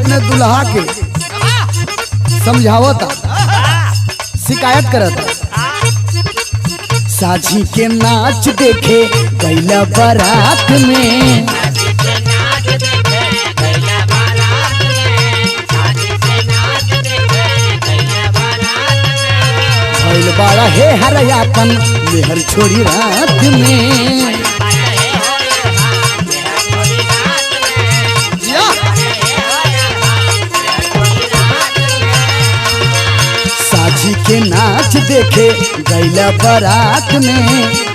अपने दुल्हा के समझावता, शिकायत करता। साझी के नाच देखे गैला बारात में, भइल बाड़ा हे हरयापन मेहर छोड़ी रात में। साझी के नाच देखे गैला बारात में,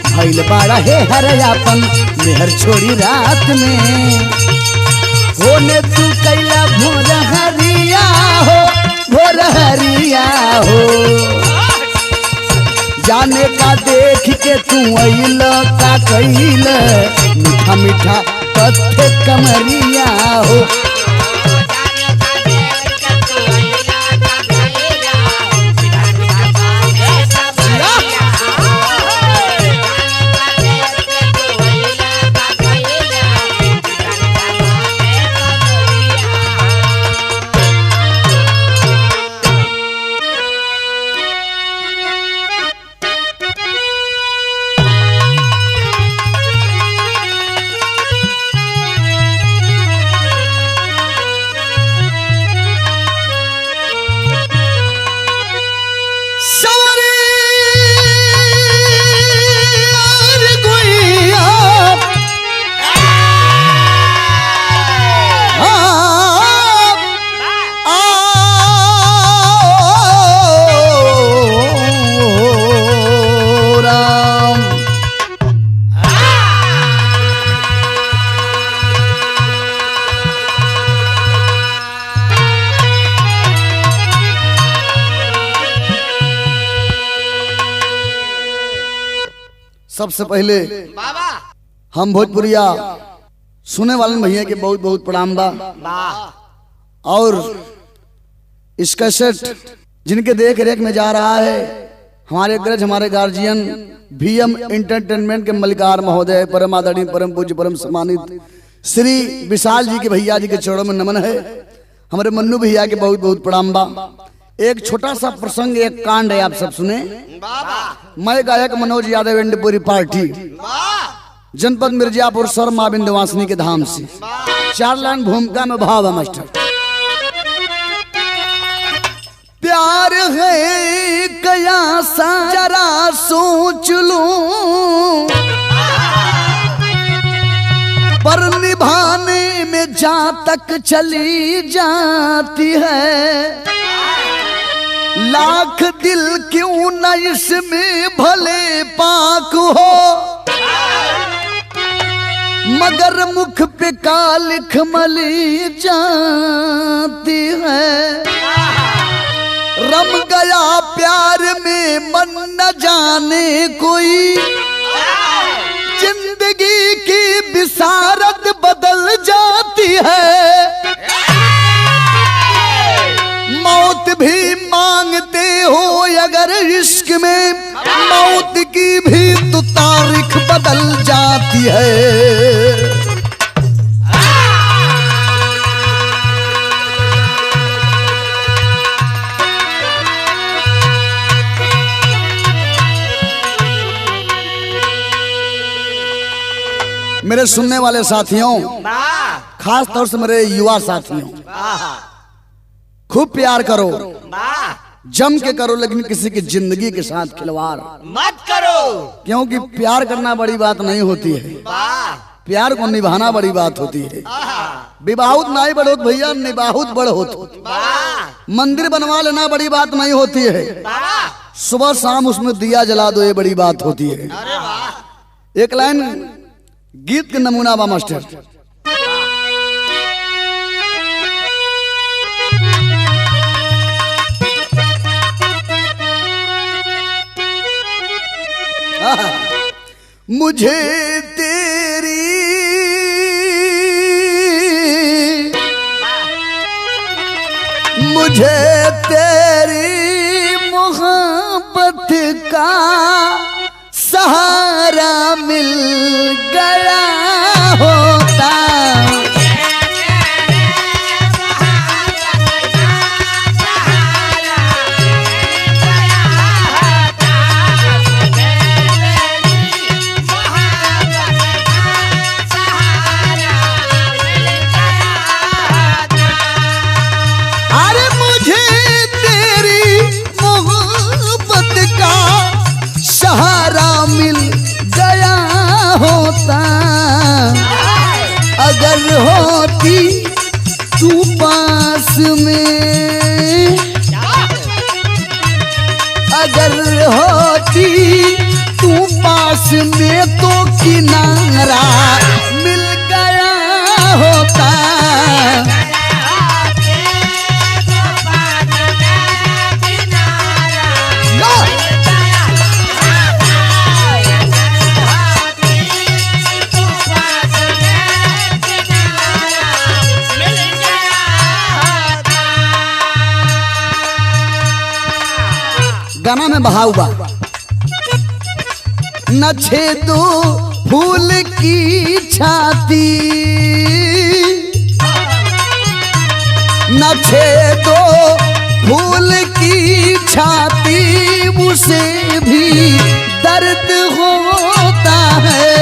भइल बाड़ा हे हरयापन मेहर छोड़ी रात में। होने तू कैला भोर हरिया हो, भोर हरिया हो, जाने का देख के तू अइल का कैल, मीठा मीठा कथे कमरिया हो। सबसे पहले हम भोजपुरिया सुने वाले भैया के बहुत बहुत प्रणाम बा। और इस कैसेट जिनके देख रेख में जा रहा है हमारे अग्रज, हमारे गार्जियन वीएम एंटरटेनमेंट के मलिकार महोदय, परम आदरणीय, परम पूज्य, परम सम्मानित श्री विशाल जी के भैया जी के चरणों में नमन है। हमारे मन्नू भैया के बहुत बहुत प्रणाम बा। एक छोटा सा प्रसंग, एक कांड है, आप सब सुने। मैं गायक मनोज यादव इंडपुरी पार्टी, जनपद मिर्जापुर, सर मां विंध्यवासिनी के धाम से। 4 लाइन भूमिका में भाव है मास्टर। प्यार है कयासा जरा सोच लूं, पर निभाने में जहां तक चली जाती है। लाख दिल क्यों न इसमें भले पाक हो, मगर मुख पे कालिख मली जाती है। रम गया प्यार में मन न जाने कोई, जिंदगी की बिसारत बदल जाती है। मौत भी मांगते हो अगर इश्क में, मौत की भी तो तारीख बदल जाती है। मेरे सुनने वाले साथियों, खास तौर से मेरे युवा साथियों, खूब प्यार करो, जम के करो, लेकिन किसी की जिंदगी के साथ खिलवाड़ मत करो, क्योंकि प्यार करना बड़ी बात नहीं होती है, प्यार को निभाना बड़ी बात होती है। विवाहुत नाई बढ़ोत भैया, निबाहुत बड़ होत। मंदिर बनवा लेना बड़ी बात नहीं होती है, सुबह शाम उसमें दिया जला दो, ये बड़ी बात होती है। एक लाइन गीत के नमूना बा मास्टर। मुझे तेरी मोहब्बत का सहारा मिल गया होता, होती तू पास में, अगर होती तू पास में तो किनारा मिल गया होता। गाना में बहा हुआ न छेदो फूल की छाती, न छेदो फूल की छाती, उसे भी दर्द होता है।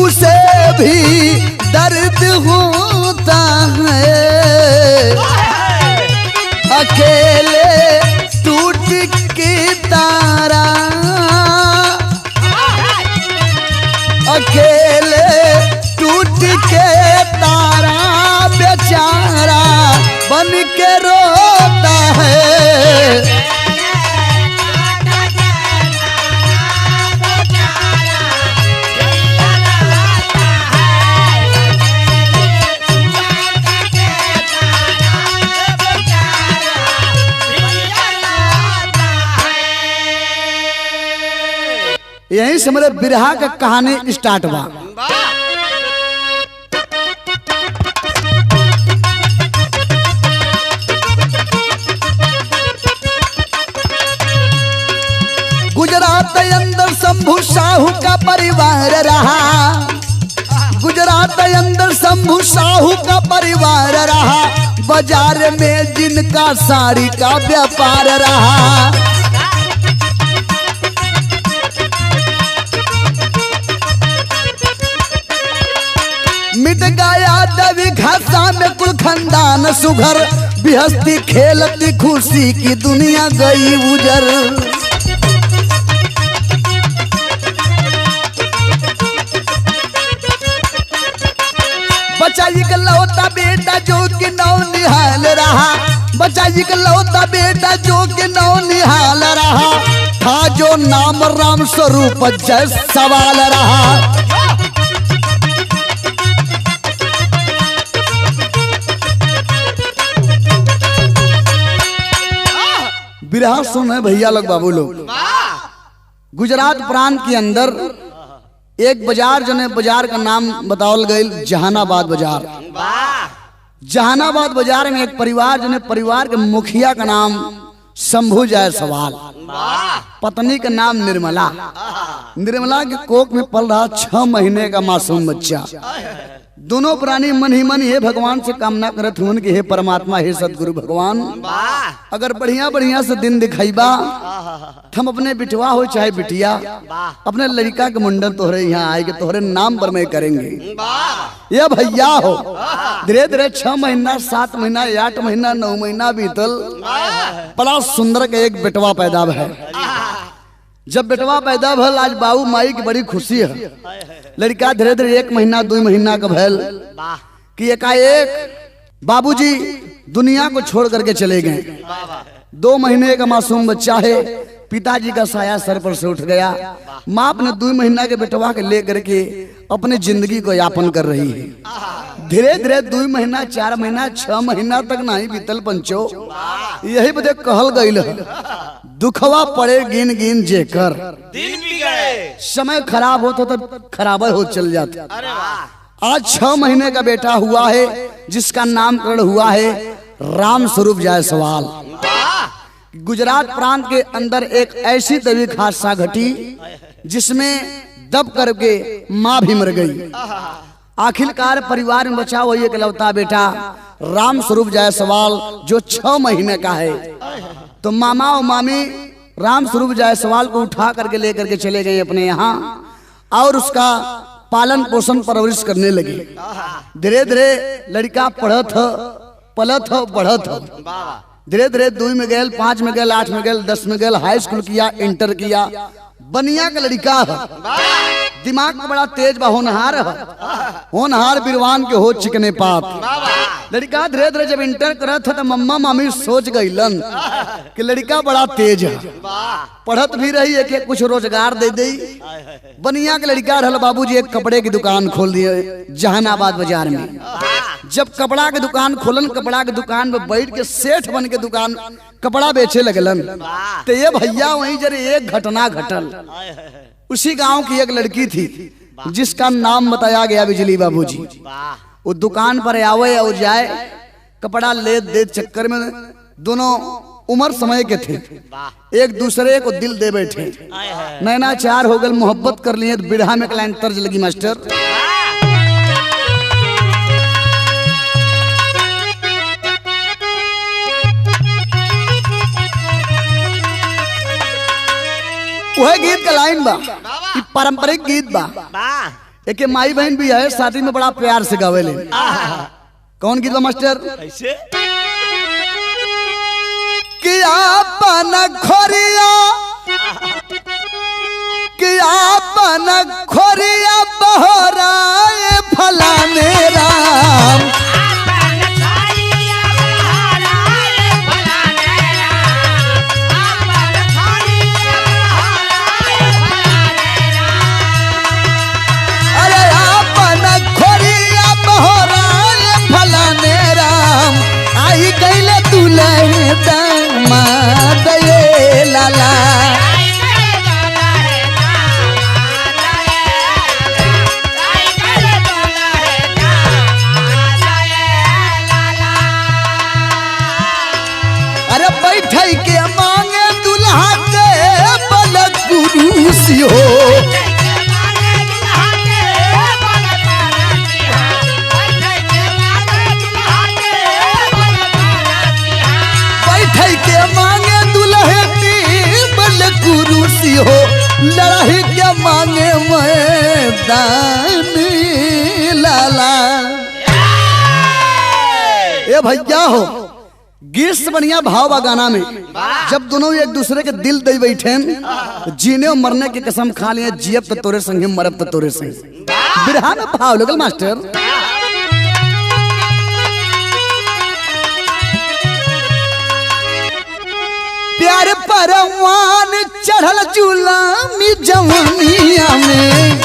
उसे भी दर्द होता है, अकेले टूट के तारा, अकेले टूट के तारा बेचारा बन के रोता है। यहीं से मेरे बिरहा का कहानी स्टार्ट हुआ। गुजरात अंदर शंभू साहू का परिवार रहा, गुजरात अंदर शंभू साहू का परिवार रहा, बाजार में जिनका साड़ी का व्यापार रहा। मिट गया दवी घासा में कुल खानदान सुघर, बिहस्ती खेलती खुशी की दुनिया गई उजर। बचा इकलौता बेटा जो कि नौ निहाल रहा, बचा इकलौता बेटा जो कि नौ निहाल रहा, था जो नाम राम स्वरूप जय सवाल रहा। बिरहा सुन है भैया लोग, बाबू लोग। गुजरात प्रांत के अंदर एक बाजार जने बाजार का नाम बतावल गई जहानाबाद बाजार। जहानाबाद बाजार में एक परिवार जने परिवार के मुखिया का नाम शंभू जायसवाल, पत्नी का नाम निर्मला। निर्मला के कोख में पल रहा 6 महीने का मासूम बच्चा। दोनों प्राणी मन ही मन हे भगवान से कामना करत हुन कि हे परमात्मा, हे सदगुरु भगवान, अगर बढ़िया बढ़िया से दिन दिखाईबा, हम अपने बिटवा हो चाहे बिटिया, अपने लड़का के मुंडन तोहरे यहाँ आए के तोहरे नाम पर मैं करेंगे। ये भैया हो धीरे धीरे 6 महीना 7 महीना 8 महीना 9 महीना बीतल, बड़ा सुंदर का एक बेटवा पैदा है। जब बेटवा पैदा भल, आज बाबू माई की बड़ी खुशी है। लड़का धीरे धीरे 1 महीना 2 महीना का भल कि एकाएक बाबूजी दुनिया को छोड़ करके चले गए। 2 महीने का मासूम बच्चा है, पिताजी का साया सर पर से उठ गया। माँ अपने 2 महीना के बेटवा के लेकर के अपनी जिंदगी को यापन कर रही है। धीरे धीरे 2 महीना 4 महीना 6 महीना तक नहीं बीतल पंचो। यही बदे कहल गईल है, दुखवा पड़े गिन गिन जेकर, दिन भी गए समय खराब होता तो खराब हो चल जाता। आज 6 महीने का बेटा हुआ है जिसका नामकरण हुआ है राम स्वरूप जायसवाल। गुजरात प्रांत के अंदर एक ऐसी दैविक हादसा घटी जिसमें दब करके माँ भी मर गई। आखिरकार परिवार में बचा वही इकलौता बेटा राम स्वरूप जायसवाल जो 6 महीने का है। तो मामा और मामी राम स्वरूप जायसवाल को उठा करके लेकर के चले गए अपने यहाँ और उसका पालन पोषण परवरिश करने लगे। धीरे धीरे लड़का पढ़त पलत बढ़त, धीरे धीरे 2 में गए, 5 में गए, 8 में गए, 10 में गए, हाई स्कूल किया, इंटर किया। बनिया का लड़का है, दिमाग में बड़ा तेज बा, होनहार है, होनहार बिरवान के हो चिकने पाप। लड़का धीरे धीरे जब इंटर करत था तो मम्मा मामी सोच गईलन कि लड़का बड़ा तेज है, पढ़त भी रही है कि कुछ रोजगार दे दे। बनिया के लड़का रहल बाबूजी एक कपड़े की दुकान खोल दिए जहानाबाद बाजार में। जब कपड़ा के दुकान खोलन, कपड़ा के दुकान में बैठ के सेठ बन के दुकान कपड़ा बेचे लगलन। तो ये भैया वहीं जरे एक घटना घटल। उसी गांव की एक लड़की थी जिसका नाम बताया गया बिजली बाबूजी। वो दुकान पर आवे और जाए, कपड़ा ले दे चक्कर में दोनों उम्र समय के थे, एक दूसरे को दिल दे बैठे, नैना चार हो गए, मोहब्बत कर लिए। तो बिरहा में क्लाइंट तर्ज लगी मास्टर। वह गीत का लाइन बा, पारंपरिक गीत बा। एक माई बहन भी है, शादी में बड़ा प्यार से गावेले। कौन गीत बा मास्टर? कैसे? कि आपन खोरिया, कि आपन खोरिया बहराए फलाने राम, लाला अरे बैठे के मांगे दुल्हा के बल कुरुसी हो, कुरुसी हो, लड़ाई के मांगे मैदान लाला। ए भैया हो, गीत से बढ़िया भाव बा गाना में। जब दोनों एक दूसरे के दिल दे बैठे, जीने और मरने की कसम खा लिए, जियब तो तोरे संगे मरब तो तोरे संगे। बिरहा में भाव लगल मास्टर। प्यार परवान चढ़ल जुलामी जवानिया में,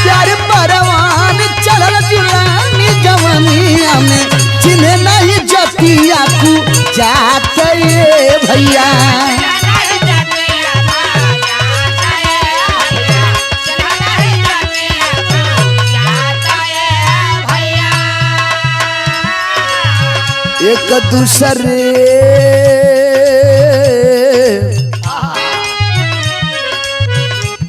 प्यार परवान चढ़ल जुलामी जवानिया में, जिन्हें नहीं जतिया को जाते भैया। एक दूसरे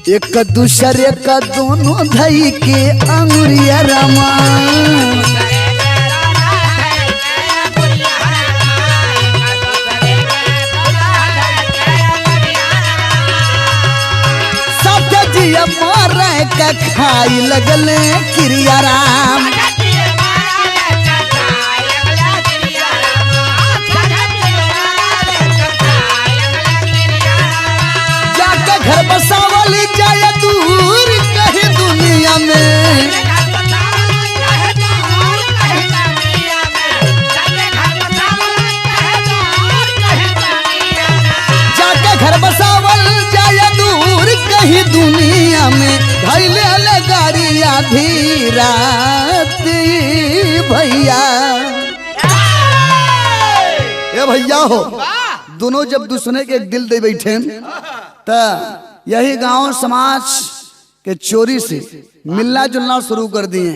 एक दूसरे का दोनों धई के अंगुरिया रमा, सब जिया मारे का खाई लगले क्रिया राम। घर बसावल जाए दूर कहीं दुनिया में, जाके घर बसावल जाए दूर कहीं दुनिया में, धैले गाड़ी आधी रात भैया। ये भैया हो, दोनों जब दूसरे के दिल दे बैठे, तो यही गांव समाज कि चोरी से मिलना जुलना शुरू कर दिए।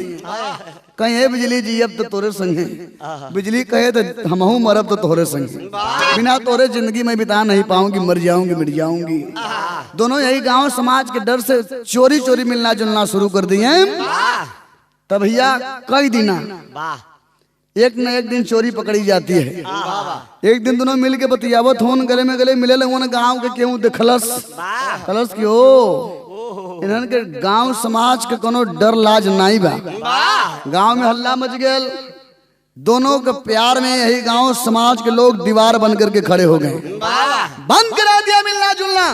कहीं है बिजली जी अब तो तोरे संग है, बिजली कहे तो हमहू मरब तो तोरे संग है, बिना तोरे जिंदगी में बिता नहीं पाऊंगी, मर जाऊंगी मिट जाऊंगी। दोनों यही गांव समाज के डर से चोरी चोरी मिलना जुलना शुरू कर दिए। तब भैया कई दिन एक न एक दिन चोरी पकड़ी जाती है। एक दिन दोनों मिल के बतियावत होन, गले में गले मिले लगन, गांव के केहू देखलस कलस कि ओ इन्हन के गांव समाज के कोनो डर लाज नहीं बा। गांव में हल्ला मच गया, दोनों के प्यार में यही गांव समाज के लोग दीवार बन करके खड़े हो गए, बंद करा दिया मिलना जुलना।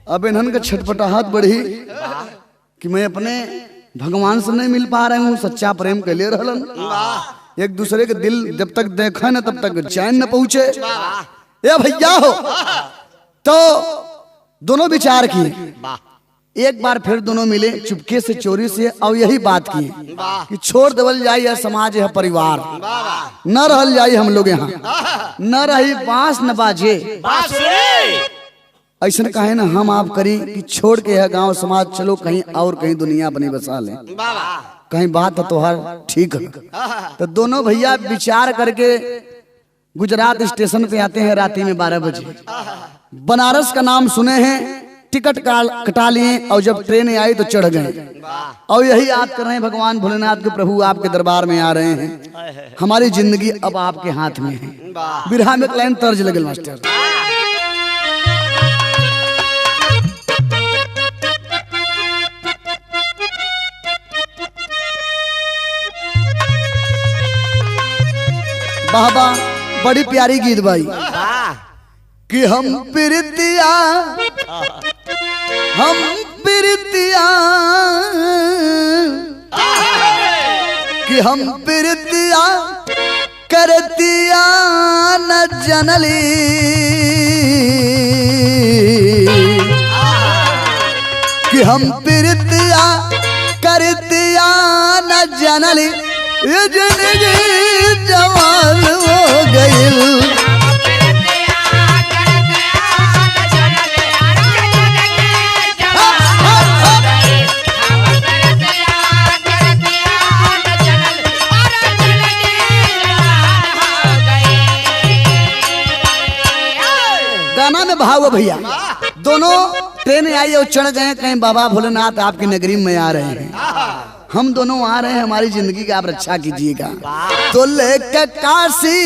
अब इन्हन के छटपटाहट बढ़ी कि मैं अपने भगवान से नहीं मिल पा रहे हूँ, सच्चा प्रेम के लिए रहलन। एक दूसरे के दिल जब तक देखा न तब तक चैन न पहुंचे। ये भैया हो तो दोनों विचार किए। एक बार फिर दोनों मिले चुपके से चोरी से और यही बात की कि छोड़ देवल जाए यह समाज यह परिवार, न रहल जाए हम लोग यहाँ, न रही बांस न बाजे। ऐसा कहे ना हम आप करी कि छोड़ के यह गांव समाज चलो कहीं और कहीं दुनिया अपनी बसा ले, कहीं बात तो हर ठीक है। तो दोनों भैया विचार करके गुजरात स्टेशन पे आते हैं रात्रि में 12 बजे। बनारस का नाम सुने हैं, टिकट कटा लिए और जब ट्रेन आई तो चढ़ गए और यही याद कर रहे हैं भगवान भोलेनाथ के प्रभु आपके दरबार में आ रहे हैं, हमारी जिंदगी अब आपके हाथ में है। बिरहा में लाइन तर्ज लगल मास्टर। बाबा बड़ी प्यारी गीत भाई कि हम प्रीतिया कि हम प्रीतिया करतिया न जनली, कि हम प्रीतिया करतिया न जनली, ये जिंदगी जवान हो गई। गाना में भाव भैया दोनों ट्रेन आई और चढ़ गए, कहीं बाबा भोलेनाथ आपकी नगरी में आ रहे हैं, हम दोनों आ रहे हैं, हमारी जिंदगी का आप रक्षा कीजिएगा। तो लेके काशी,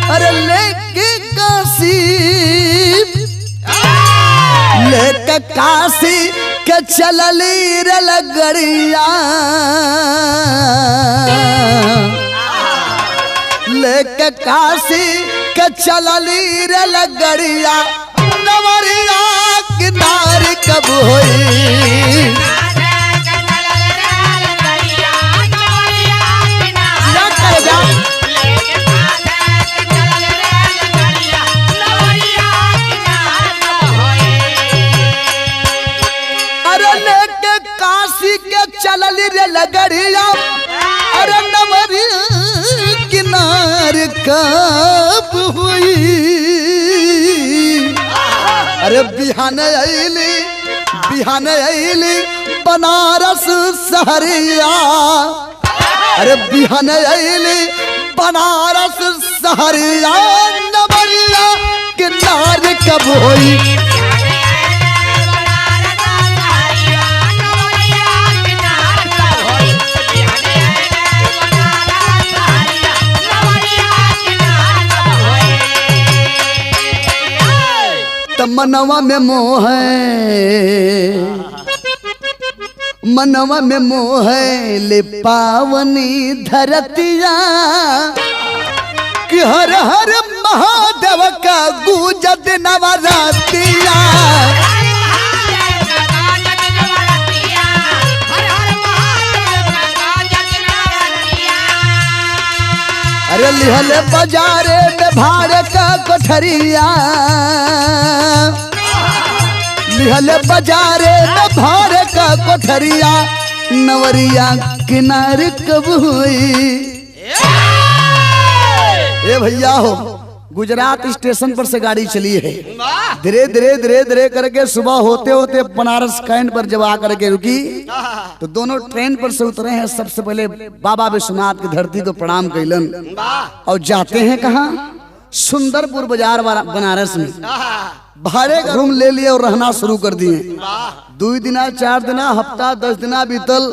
अरे लेके काशी, लेके काशी के चलली रे लगड़िया, लेके काशी के चलली रे लगड़िया, नवरिया किनारे कब होई। अरे लेके काशी के चलली रे लगड़िया, अरे नवरिया किनारे कब हुई। अरे बिहान अइली बनारस सहरिया, अरे बिहान अइली बनारस सहरिया, नवरिया किनारे कब हुई। मनवा में मोह है, मनवा में मोह ले पावनी धरतिया, कि हर हर महादेव का गूंजत नवरातिया। अरे लिहले बाजारे में भाड़े का कोठरिया, लिहले बाजारे में भाड़े का कोठरिया, नवरिया किनारे कब हुई। ए भैया हो गुजरात स्टेशन पर से गाड़ी चली है। धीरे धीरे धीरे धीरे करके सुबह होते होते बनारस कैंट पर जब आकर के रुकी तो दोनों ट्रेन पर से उतरे हैं। सबसे पहले बाबा विश्वनाथ की धरती को प्रणाम कैलन और जाते हैं कहाँ, सुंदरपुर बाजार बनारस में भाड़े का रूम ले लिए और रहना शुरू कर दिए। 2 दिना 4 दिना हफ्ता 10 दिना बीतल।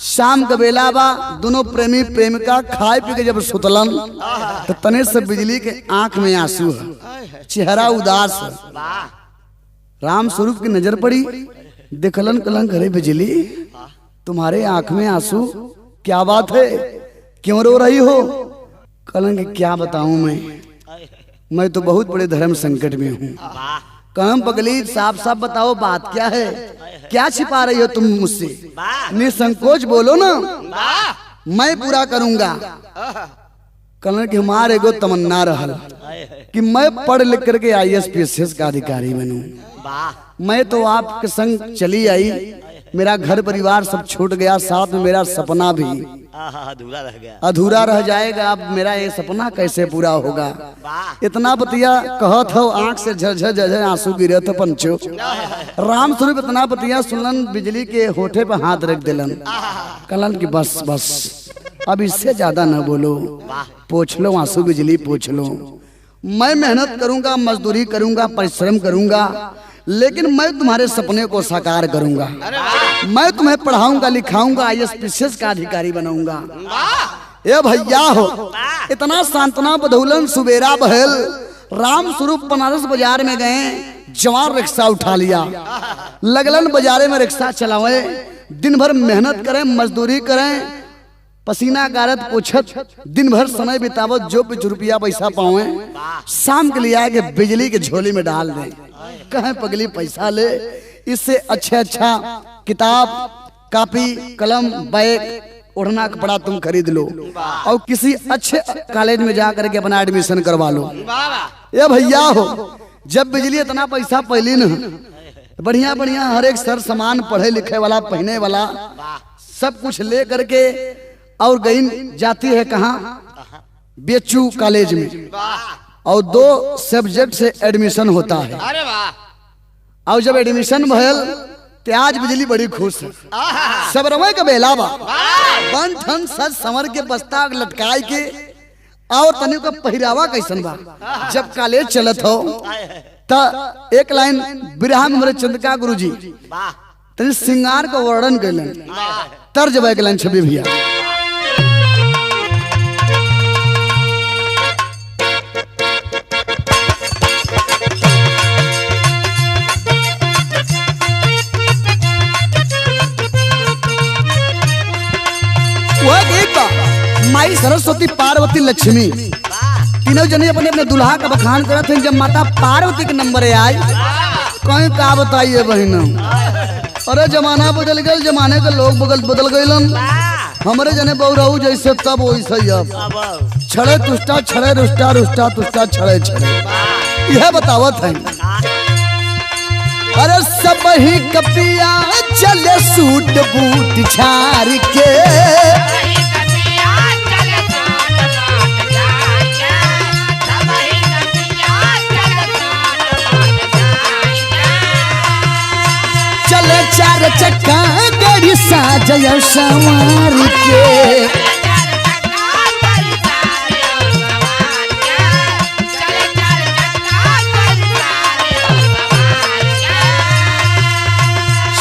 शाम का बेला बा, दोनों प्रेमी प्रेमिका खाए पी के जब सुतलन तो तने से बिजली के आंख में आंसू है, चेहरा उदास है। राम स्वरूप की नजर पड़ी, देखलन कलन घरे बिजली तुम्हारे आंख में आंसू, क्या बात है, क्यों रो रही हो? कलन की क्या बताऊं मैं तो बहुत बड़े धर्म संकट में हूँ। कहम पगली साफ साफ बताओ बात क्या है, क्या छिपा रही हो तुम मुझसे? निसंकोच बोलो ना, मैं पूरा करूंगा। कहने कि हमारे एगो तमन्ना रहल कि मैं पढ़ लिख करके IAS PCS का अधिकारी बनूं। मैं तो आपके संग चली आई, मेरा घर परिवार सब छूट गया, साथ में मेरा सपना भी अधूरा रह जाएगा। अब मेरा ये सपना कैसे पूरा होगा? इतना बतिया कहत हो, आंख से झरझर झरझर आंसू गिरे थे पंचो। राम स्वरूप इतना बतिया सुनलन, बिजली के होठे पे हाथ रख दिलन, कहलन कि बस बस अब इससे ज्यादा न बोलो, पोछ लो आंसू बिजली पोछ लो। मैं मेहनत करूंगा, मजदूरी करूंगा, परिश्रम करूंगा, लेकिन मैं तुम्हारे सपने को साकार करूंगा। मैं तुम्हें पढ़ाऊंगा लिखाऊंगा, IAS PCS का अधिकारी बनाऊंगा। ये भैया हो, इतना सांत्वना बधौलन सुबेरा बहल। राम स्वरूप बनारस बाजार में गए, जवान रिक्शा उठा लिया, लगलन बाजारे में रिक्शा चलावे, दिन भर मेहनत करें, मजदूरी करें, पसीना गारत पोछत दिन भर समय बितावत, जो 5 रुपया पैसा पावे, शाम के लिए आके बिजली के झोली में डाल दें। कहें पगली पैसा ले, इससे अच्छा किताब कॉपी कलम बैग ओढ़ना कपड़ा तुम खरीद लो और किसी अच्छे कॉलेज में जा करके अपना एडमिशन करवा लो। ये भैया हो, जब बिजली इतना पैसा पहली न, बढ़िया बढ़िया हर एक सर सामान पढ़े लिखे वाला पहने वाला सब कुछ ले करके और गई जाती है कहाँ, BHU कॉलेज में, और 2 सब्जेक्ट से एडमिशन होता है। और जब एडमिशन भयल ते आज बिजली बड़ी खुश है। सब रवे का बेला बा, बन ठन सज संवर के बस्ता लटकाई के, और तनी का पहिरावा कैसन बा। जब कॉलेज चलत हो त एक लाइन बिरहा में हमारे चंद्रिका गुरुजी तनी श्रृंगार का वर्णन कैलन, तर्ज बा एक लाइन छवि भैया। माई सरस्वती पार्वती लक्ष्मी तीनों जने अपने अपने दुल्हा का बखान करते हैं। जब माता पार्वती के नंबर आई, कहीं का बताइए बहन, अरे जमाना बदल गया, जमाने के लोग बदल गए। हमारे जने बहुराऊ जैसे तब वैसे अब छड़े तुष्टा छड़े रुष्टा रुष्टा तुष्टा छड़े छड़े, यह बतावत है। अरे सब ही कपिया चले सूट बूट झाड़ के, चले 4 चक्का गाड़ी साजया संवार के।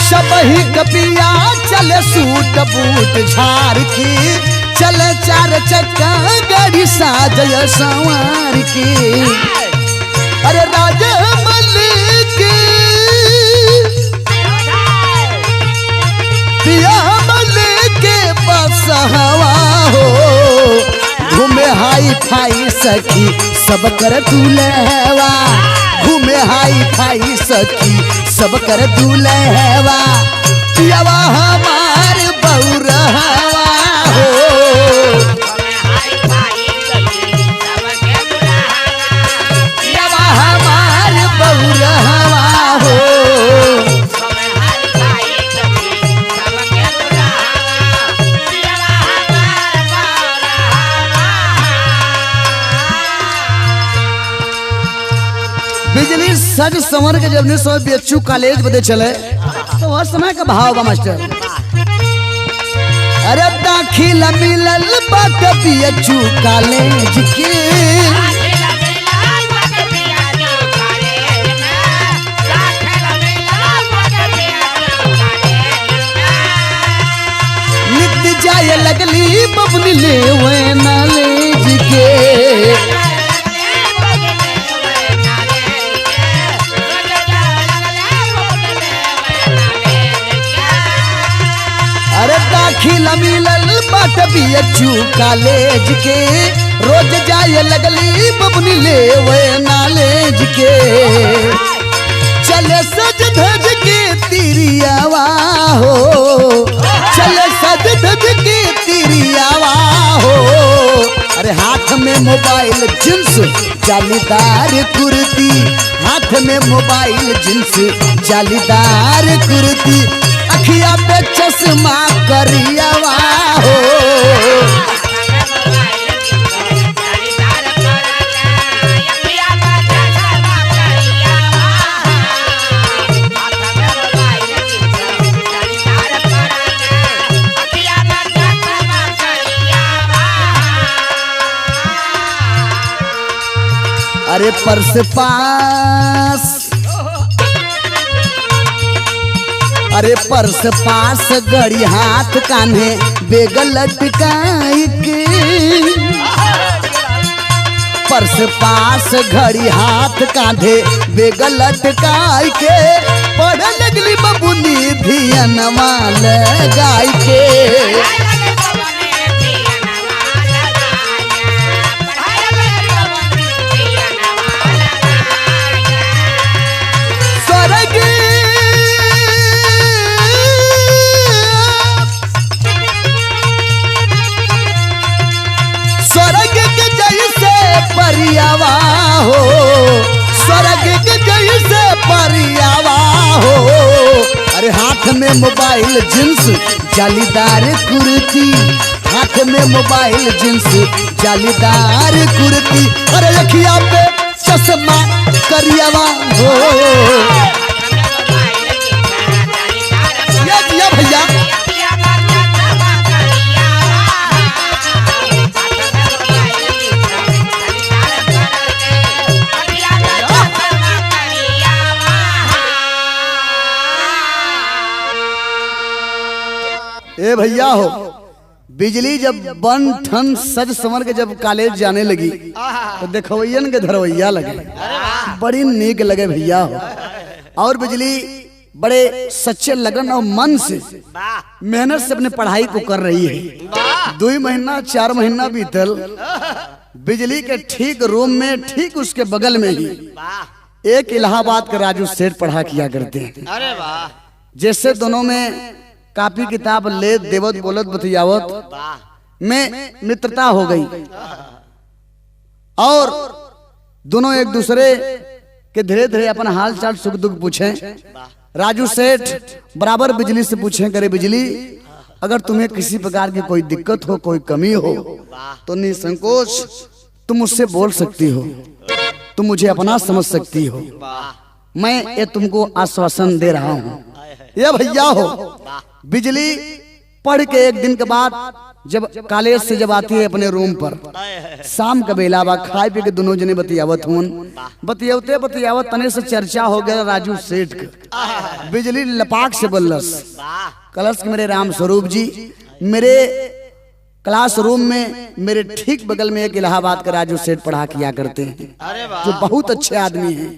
सब ही कपिया चले सूट बूट झाड़ की, चले 4 चक्का गाड़ी साजया संवार की। अरे राजा मलिक के बस हवा हो, घूमे हाई फाई सखी सब कर दूल्हवा, घूमे हाई फाई सखी सब कर दूल्हवा, पियावा हमार बौरहवा हो। पियावा हमार बौरहवा हो। सज संवर के जब ने सो बेचू कॉलेज बदे चले तो वह समय का भाव बा मास्टर। अरे दाखिला मिलल बात बेचू कॉलेज के नित जाए लगली बबनी ले नॉलेज के अरे दाखिला मिलल बाट बेचू कॉलेज के रोज जाए लगली बबनी ले नॉलेज के चले सज धज के तिरियावा हो चले सज धज के तिरियावा हो। अरे हाथ में मोबाइल जींस जालीदार कुर्ती हाथ में मोबाइल जींस जालीदार कुर्ती अखिया पे चश्मा करियावा हो। अरे पर्स पास अरे पर्स पास गड़ी हाथ कान्हे बेगल लटकाई के पर्स पास घड़ी हाथ कांधे बेगल लटकाई के पढ़ लगली बबुनी धियनवा लगाई के परियावा हो स्वर्ग के जैसे परियावा हो। अरे हाथ में मोबाइल जींस जालीदार कुर्ती हाथ में मोबाइल जींस जालीदार कुर्ती अरे अखिया पे चश्मा करियावा हो। ये भैया ए भैया हो बिजली जब बन ठन सज संवर के जब कॉलेज जाने लगी तो देखवैयन के धरवैया लगे बड़ी नीक लगे भैया हो। और बिजली बड़े सच्चे लगन और मन से मेहनत से अपने पढ़ाई को कर रही है। 2 महीना 4 महीना बीतल बिजली के ठीक रूम में ठीक उसके बगल में ही एक इलाहाबाद का राजू सेठ पढ़ा किया करते हैं। अरे वाह जैसे दोनों में कापी किताब ले देवत बोलत बतियावत में मित्रता हो गई और दोनों एक दूसरे के धीरे धीरे अपन हाल चाल सुख दुख पूछे। राजू सेठ बराबर बिजली से पूछे करे बिजली अगर तुम्हें किसी प्रकार की कोई दिक्कत हो कोई कमी हो तो निसंकोच तुम मुझसे बोल सकती हो तुम मुझे अपना समझ सकती हो मैं ये तुमको आश्वासन दे रहा हूँ। ये भैया हो बिजली पढ़ के एक दिन के बाद जब कॉलेज से जब आती है अपने रूम पर शाम का बेला बा खाए पी के दोनों जने बतियावत हुन बतियावते बतियावत तने से चर्चा हो गया राजू सेठ का। बिजली लपाक से बोलस कलश के मेरे राम स्वरूप जी मेरे क्लासरूम में मेरे ठीक बगल में एक इलाहाबाद का राजू सेठ पढ़ा किया करते हैं जो बहुत अच्छे आदमी हैं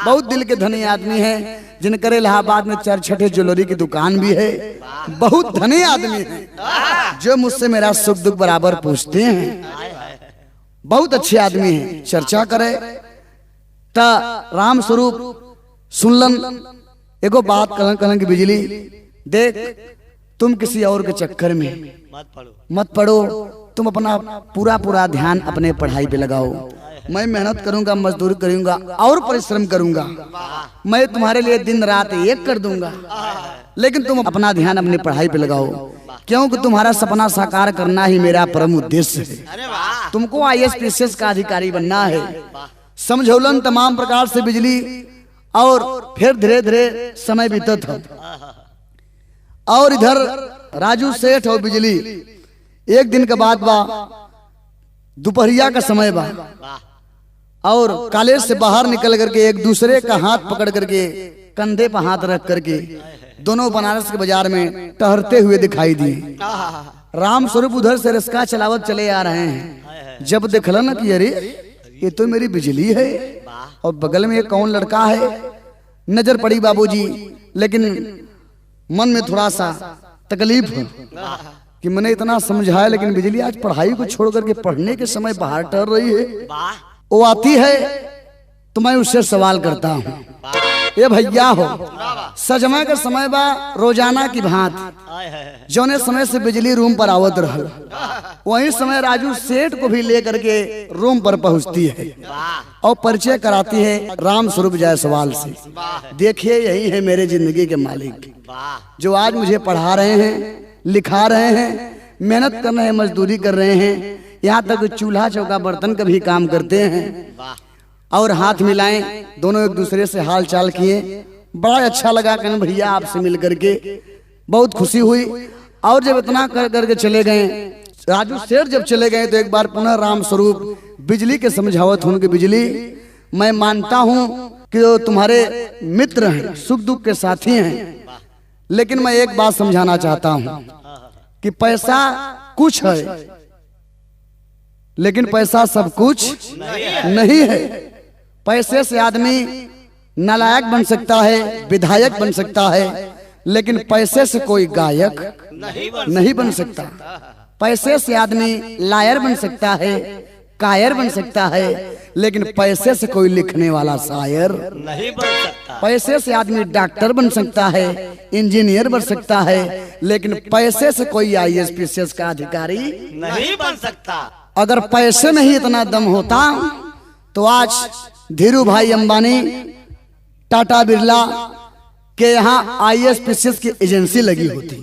बहुत दिल के धनी आदमी हैं जिनकर इलाहाबाद में 4 ज्वेलरी की दुकान भी है बहुत धनी आदमी हैं जो मुझसे मेरा सुख दुख बराबर पूछते हैं बहुत अच्छे आदमी हैं। चर्चा करे ता राम स्वरूप सुनलन एगो बात कहन की बिजली देख तुम किसी और के चक्कर में मत पढ़ो तुम अपना पूरा ध्यान अपने पढ़ाई पे लगाओ। मैं मेहनत करूंगा मजदूरी करूंगा और परिश्रम करूंगा मैं तुम्हारे लिए दिन रात एक कर दूंगा लेकिन तुम अपना ध्यान अपनी पढ़ाई पे लगाओ क्योंकि तुम्हारा सपना साकार करना ही मेरा परम उद्देश्य है। तुमको IAS PCS का अधिकारी बनना है। समझौलन तमाम प्रकार से बिजली और फिर धीरे धीरे समय बीतत था। और इधर राजू सेठ और बिजली एक दिन के बाद बा, दोपहरिया का समय बा, और कॉलेज से बाहर निकल करके एक दूसरे का हाथ पकड़ करके कंधे पर हाथ रख करके दोनों बनारस के बाजार में टहरते हुए दिखाई दिए। राम स्वरूप उधर से रिक्शा चलावत चले आ रहे हैं। जब देखला ना कि अरे ये तो मेरी बिजली है और बगल में एक कौन लड़का है, नजर पड़ी बाबूजी, लेकिन मन में थोड़ा सा तकलीफ है कि मैंने इतना समझाया, लेकिन बिजली आज पढ़ाई को छोड़ करके पढ़ने के समय बाहर टहल रही है। वो आती है तो मैं उससे सवाल करता हूँ, ये भैया हो सजमा के समय बा रोजाना की भांत जौने समय से बिजली रूम पर आवत रहल, वही समय राजू सेठ को भी लेकर के रूम पर पहुंचती है और परिचय कराती है राम स्वरूप जायसवाल से। देखिए यही है मेरे जिंदगी के मालिक, जो आज मुझे पढ़ा रहे हैं, लिखा रहे हैं, मेहनत कर रहे हैं, मजदूरी कर रहे हैं, यहाँ तक चूल्हा चौका बर्तन का भी काम करते हैं। और हाथ मिलाएं, दोनों एक दूसरे से हाल चाल किए। बड़ा अच्छा लगा कहने भैया आपसे मिल करके बहुत खुशी हुई। और जब इतना कर करके चले गए, राजू सेठ जब चले गए तो एक बार पुनः राम स्वरूप बिजली के समझावत हूं कि बिजली मैं मानता हूं कि जो तुम्हारे मित्र हैं, सुख दुख के साथी हैं, लेकिन मैं एक बात समझाना चाहता हूं कि पैसा कुछ है लेकिन पैसा सब कुछ नहीं है। पैसे से आदमी नालायक बन सकता है, विधायक बन सकता है, लेकिन पैसे से कोई गायक नहीं बन सकता। पैसे से आदमी लायर बन सकता है, कायर बन सकता है, लेकिन पैसे से कोई लिखने वाला शायर नहीं बन सकता। पैसे से आदमी डॉक्टर बन सकता है, इंजीनियर बन सकता है, लेकिन पैसे से कोई IAS PCS का अधिकारी नहीं बन सकता। अगर पैसे में ही इतना दम होता तो आज धीरू भाई अंबानी, टाटा बिरला के यहाँ IAS PCS की एजेंसी लगी होती।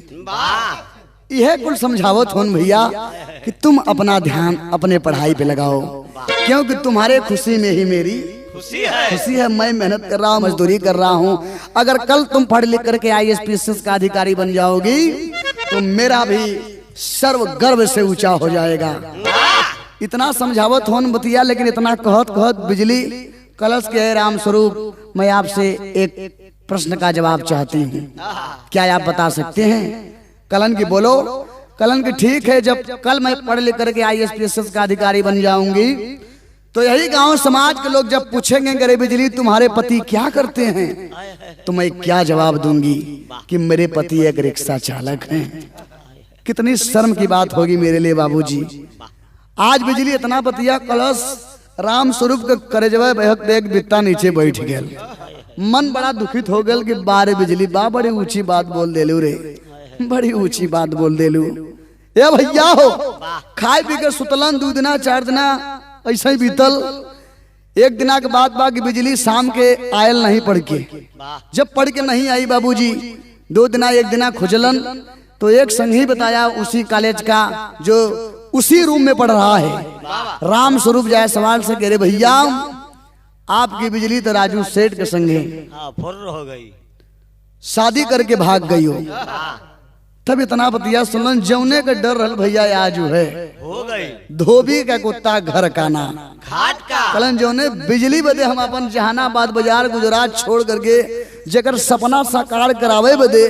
यह कुल समझावत हो भैया कि तुम अपना ध्यान अपने पढ़ाई पे लगाओ, क्योंकि तुम्हारे खुशी में ही मेरी खुशी है। मैं मेहनत कर रहा हूँ, मजदूरी कर रहा हूँ। अगर कल तुम पढ़ लिख करके IAS PCS का अधिकारी बन जाओगी तो मेरा भी सर्व गर्व से ऊंचा हो जाएगा। इतना समझावत होन बतिया, लेकिन इतना कहत कहत बिजली कलश के राम स्वरूप मैं आपसे एक प्रश्न का जवाब चाहती हूँ, क्या आप बता सकते हैं? कलन की बोलो। कलन की ठीक है, जब कल मैं पढ़ लिख करके IAS PCS का अधिकारी बन जाऊंगी तो यही गांव समाज के लोग जब पूछेंगे कि बिजली तुम्हारे पति क्या करते हैं, तो मैं क्या जवाब दूंगी कि मेरे पति एक रिक्शा चालक हैं। कितनी शर्म की बात होगी मेरे लिए बाबूजी। आज बिजली इतना बतिया कलश राम स्वरूप के करजवा बहक देख बित्ता नीचे बैठ गया। मन बड़ा दुखित हो गया कि बारे बिजली बा बड़ी ऊंची बात बोल देलू रे, बड़ी ऊंची बात बोल देलू। ये भैया हो खाए पी के सुतलन 2 दिना 4 दिना ऐसा ही बीतल। एक दिना के बाद बाकी बिजली शाम के आयल नहीं पढ़ के, जब पढ़ के नहीं आई बाबूजी 2 दिना 1 दिना खुजलन तो एक संगी बताया उसी कॉलेज का जो उसी रूम में पढ़ रहा है, राम स्वरूप जायसवाल से कह रहे भैया आपकी बिजली तो राजू सेठ के संगे हो गई, शादी करके भाग गई हो। तब इतना बतिया सुनन जौने का डर रहल भैया आज है हो गई। धोबी का कुत्ता घर का ना घाट का कलन जौने बिजली बदे हम अपन जहानाबाद बाजार गुजरात छोड़ करके जेकर सपना साकार करावे बदे,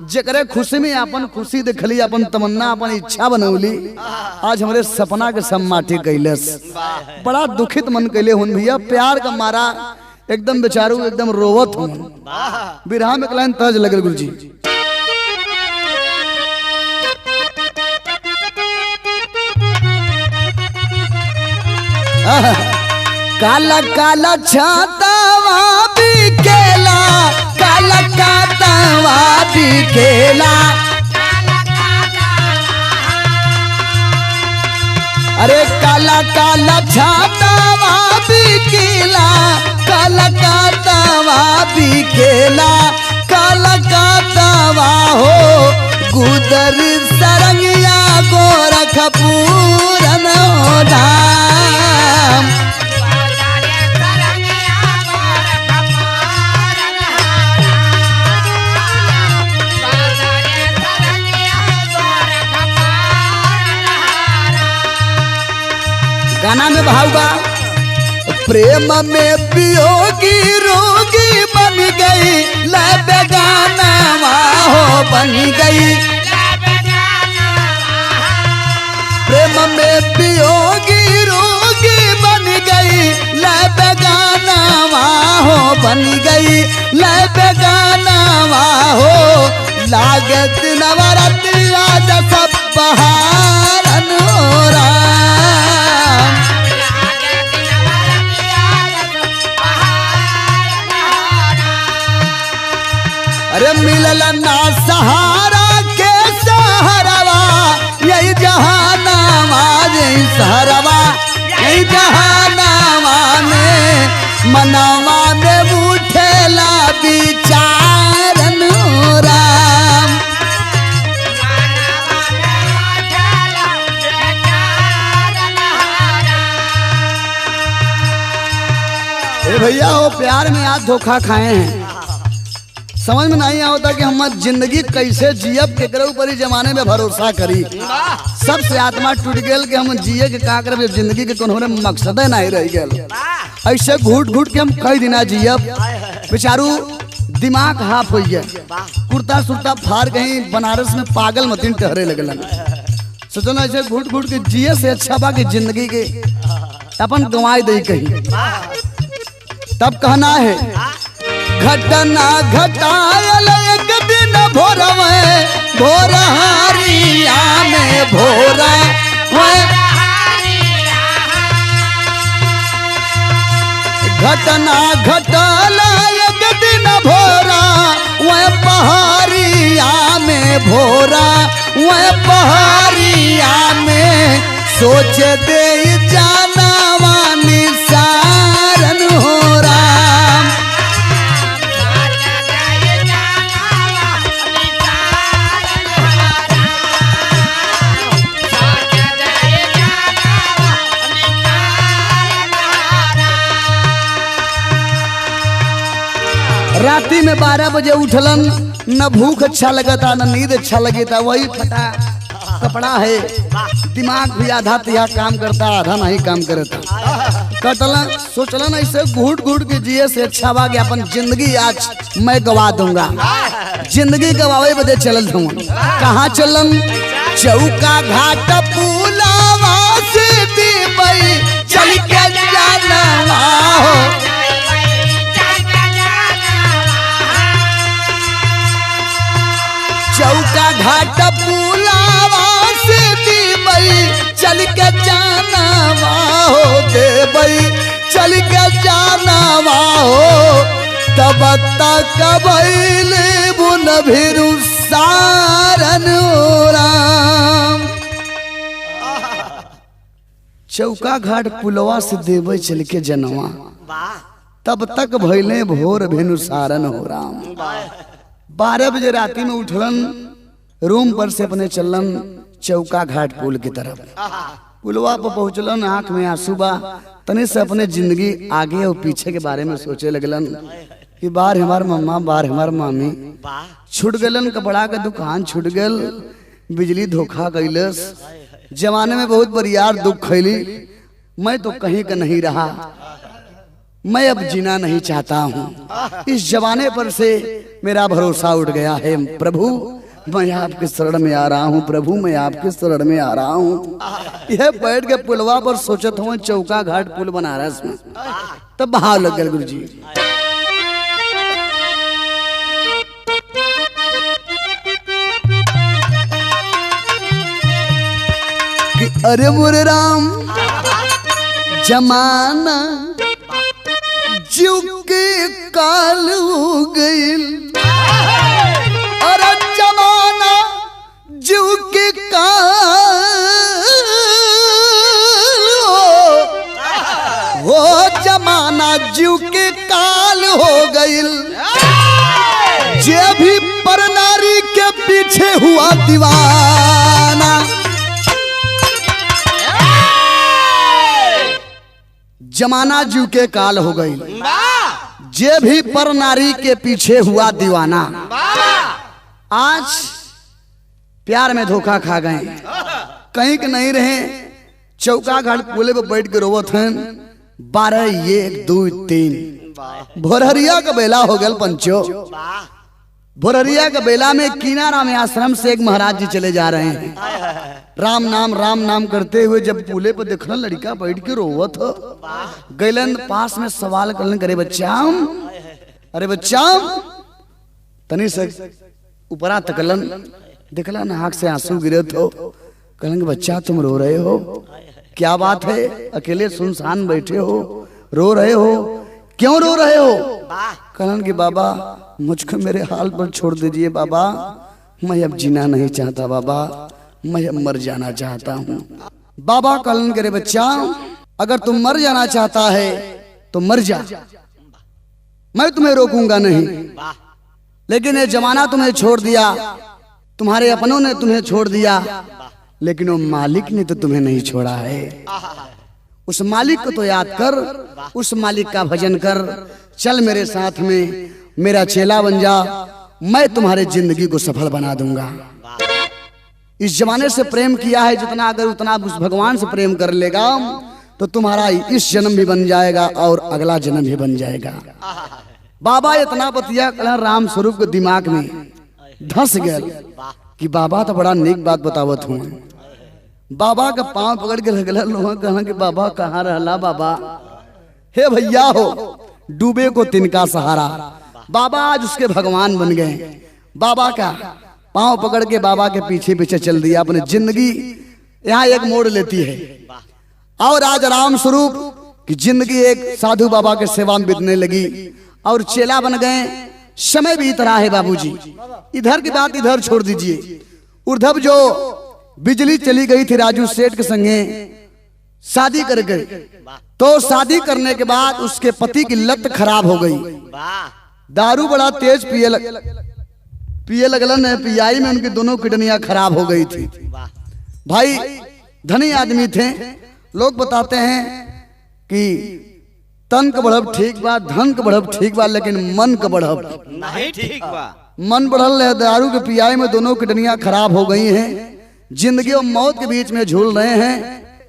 जेकरे खुशी में अपन खुशी देखली, अपन तमन्ना अपन इच्छा बनौली, आज हमारे सपना के सब माटी कैलस। बड़ा दुखित मन कैले हुन भैया, प्यार का मारा एकदम बेचारू एकदम रोवत हुन। बिरहा में कलाइन तर्ज लगल गुरुजी। काला काला छातावा बिकेला, काला कातावा बिकेला, अरे काला काला छातावा बिकेला, काला कातावा बिकेला, काला कातावा हो गुदर सरंगिया गोरखपुरन हो धाम। बा प्रेम में वियोगी रोगी बन गई ले बेगाना हो बन गई प्रेम में वियोगी रोगी बन गई ले बेगाना हो बन गई ले बेगाना हो लागत नवरत आज सब बहार अनोरा अरे मिलल ना सहारा के सहारवा यही जहानामा यही सहरवा यही जहानामा में मनावा में उठेला विचारन राम भैया वो प्यार में आज धोखा खाए हैं समझ में नहीं आता कि हम जिंदगी कैसे जियब केकरे ऊपर ही जमाने में भरोसा करी सबसे आत्मा टूट गल कि हम जिए के का करब जिंदगी के कोनो मकसद नहीं रह गल ऐसे घूट घूट के हम कई दिना जियब बेचारू दिमाग हाफ हो गया कुर्ता सुर्ता फाड़ कहीं बनारस में पागल मतीन टहरे लगलन सोचो ना ऐसे घूट घूट के जिए से अच्छा बा कि जिंदगी के अपन गंवाई दे कहीं तब कहना है घटना घटायल एक दिन भोरहारिया में भोरा घटना घटल एक दिन भोरा वह पहाड़िया में भोरा वह पहाड़िया में सोच दे जाना वानी सारन हो राम राती में 12 बजे उठलन न भूख अच्छा लगा था न नींद अच्छा लगे था वही फटा कपड़ा है दिमाग भी आधा तिहा काम करता आधा नहीं काम करता कटलन सोचलन ऐसे घूट घूट के जिए से अच्छा बा कि अपन जिंदगी आज मैं गवा दूंगा जिंदगी गवावे बदे चलल हूँ कहाँ चलन चौका घाट पुलावा से दीपई चल के जाना हो चौका घाट पुलावा से दीबई चल के जाना हो देबई चल के जाना हो तब तक बैले बुन भिरु सारन राम चौका घाट पुलवा से देबई चल के जनवा तब तक भैले भोर भेनु सारन हो राम 12 बजे राती में उठलन रूम पर से अपने चलन चौका घाट पुल की तरफ पुलवा पर पहुंचलन आंख में आंसू बा तने से अपने जिंदगी आगे और पीछे के बारे में सोचे लगलन कि बार हमार मम्मा बार हमार मामी छूट गलन कपड़ा का दुकान छूट गल बिजली धोखा कैलस जमाने में बहुत बरियार दुख खैली मैं तो कहीं का नहीं रहा मैं अब जीना नहीं चाहता हूँ इस जमाने पर से मेरा भरोसा उठ गया है प्रभु मैं आपके शरण में आ रहा हूँ प्रभु मैं आपके शरण में आ रहा हूँ यह बैठ के पुलवा पर सोचत हूँ चौका घाट पुल बनारस में तब बहाव लग गया गुरु जी कि अरे मोरे राम जमाना जीव के काल हो गईल अरे जमाना जीव के काल हो जमाना जीव के काल हो गईल जे भी पर नारी के पीछे हुआ दीवाना जमाना जीव के काल हो गई जे भी पर नारी के पीछे हुआ दीवाना आज प्यार में धोखा खा गए कहीं के नहीं रहे चौका घाट पुले पे बैठ के रोवत हैं 12 1 2 3 भोरहरिया का बेला हो गल पंचो। भोरहरिया का बेला में कीनाराम आश्रम से एक महाराज जी चले जा रहे हैं। राम नाम करते हुए जब पुले पर देखना लड़का बैठ के रोवत हो गैलन पास में सवाल करने करे बच्चा अरे बच्चा तनी से ऊपरा तकलन देखला ना आँख से आंसू गिरे तो कहलन कि बच्चा तुम रो रहे हो क्या बात है अकेले सुनसान बैठे हो रो रहे हो क्यों रो रहे हो। कहलन कि बाबा मुझको मेरे हाल पर छोड़ दीजिए बाबा मैं अब जीना नहीं चाहता बाबा मैं अब मर जाना चाहता हूँ। बाबा कहलन करे बच्चा अगर तुम मर जाना चाहता है तो मर जा मैं तुम्हें रोकूंगा नहीं लेकिन ये जमाना तुम्हें छोड़ दिया तुम्हारे अपनों ने तुम्हें छोड़ दिया लेकिन वो मालिक ने तो तुम्हें नहीं छोड़ा है। उस मालिक को तो याद कर उस मालिक का भजन कर चल मेरे साथ में मेरा चेला बन जा मैं तुम्हारे जिंदगी को सफल बना दूंगा। इस जमाने से प्रेम किया है जितना अगर उतना उस भगवान से प्रेम कर लेगा तो तुम्हारा इस जन्म भी बन जाएगा और अगला जन्म भी बन जाएगा। बाबा इतना बतिया राम स्वरूप के दिमाग में धंस गया कि बाबा तो बड़ा नेक बात बतावत हूँ। बाबा का पांव पकड़ के लगल लोग कहना कि बाबा कहाँ रहला बाबा हे भैया हो डूबे को तिनका सहारा। बाबा आज उसके भगवान बन गए। बाबा का पांव पकड़ के बाबा के पीछे पीछे चल दिया। अपनी जिंदगी यहाँ एक मोड़ लेती है और आज राम स्वरूप की जिंदगी एक साधु बाबा के सेवा में बीतने लगी और चेला बन गए। समय भी इतना है बाबूजी इधर की बात इधर छोड़ दीजिए। उर्धव जो बिजली चली गई थी राजू सेठ के संगे शादी कर गई तो शादी करने के बाद उसके पति की लत खराब हो गई। दारू बड़ा तेज पिए लगलन है। पियाई में उनकी दोनों किडनियां खराब हो गई थी। भाई धनी आदमी थे। लोग बताते हैं कि तन का बढ़ब ठीक बा धन का बढ़ब ठीक बा लेकिन मन का बढ़ब नहीं ठीक बा। मन बढ़ल है दारू के पियाई में दोनों किडनियां खराब हो गई हैं। जिंदगी और मौत के बीच में झूल रहे हैं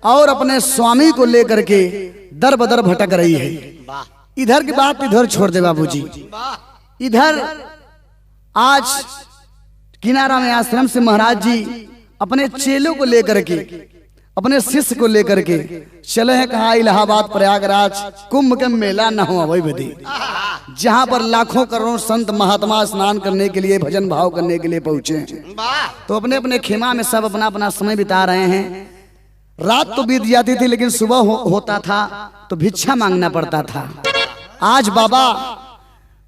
और अपने स्वामी को लेकर के दर बदर भटक रही है। इधर की बात इधर छोड़ दे बाबूजी। इधर आज किनारा में आश्रम से महाराज जी अपने चेलों को लेकर के अपने शिष्य को लेकर के चले हैं कहा इलाहाबाद प्रयागराज कुंभ के मेला न हो वही बदी जहाँ पर लाखों करोड़ों संत महात्मा स्नान करने के लिए भजन भाव करने के लिए पहुंचे हैं। तो अपने अपने खेमा में सब अपना अपना समय बिता रहे हैं। रात तो बीत जाती थी लेकिन सुबह होता था तो भिक्षा मांगना पड़ता था। आज बाबा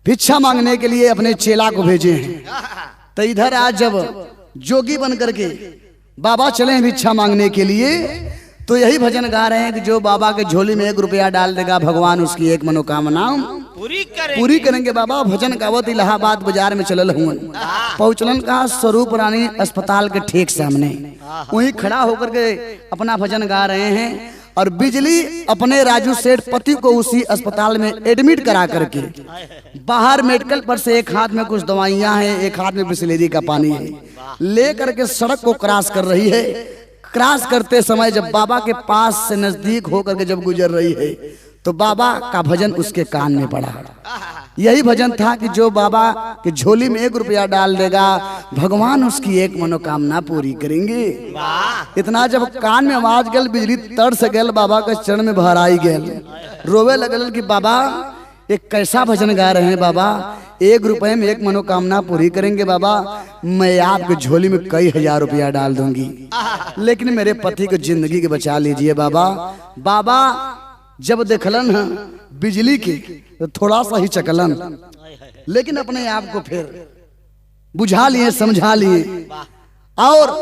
भिक्षा मांगने के लिए अपने चेला को भेजे हैं। तो इधर आज जब जोगी बन करके बाबा चले हैं भिक्षा मांगने के लिए तो यही भजन गा रहे हैं कि जो बाबा के झोली में 1 रुपया डाल देगा भगवान उसकी एक मनोकामना पूरी करेंगे। बाबा भजन गावत इलाहाबाद बाजार में चलल हुए पहुंचलन का स्वरूप रानी अस्पताल के ठीक सामने वहीं खड़ा होकर के अपना भजन गा रहे हैं। और बिजली अपने राजू सेठ पति को उसी अस्पताल में एडमिट करा करके बाहर मेडिकल पर से एक हाथ में कुछ दवाइयां हैं एक हाथ में बिस्लेरी का पानी है ले करके सड़क को क्रॉस कर रही है। क्रॉस करते समय जब बाबा के पास से नजदीक होकर के जब गुजर रही है तो बाबा का भजन उसके कान में पड़ा। यही भजन था कि जो बाबा के झोली में 1 रुपया डाल देगा भगवान उसकी एक मनोकामना पूरी करेंगे। इतना जब कान में आवाज गल बिजली तड़ से गल बाबा के चरण में भराई गल रोवे लगल कि बाबा एक कैसा भजन गा रहे हैं बाबा 1 रुपए में एक मनोकामना पूरी करेंगे बाबा मैं आपके झोली में कई हजार रुपया डाल दूंगी लेकिन मेरे पति को जिंदगी के बचा लीजिए बाबा। बाबा जब देखलन बिजली की तो थोड़ा सा ही चकलन लेकिन अपने आप को फिर बुझा लिए समझा लिए और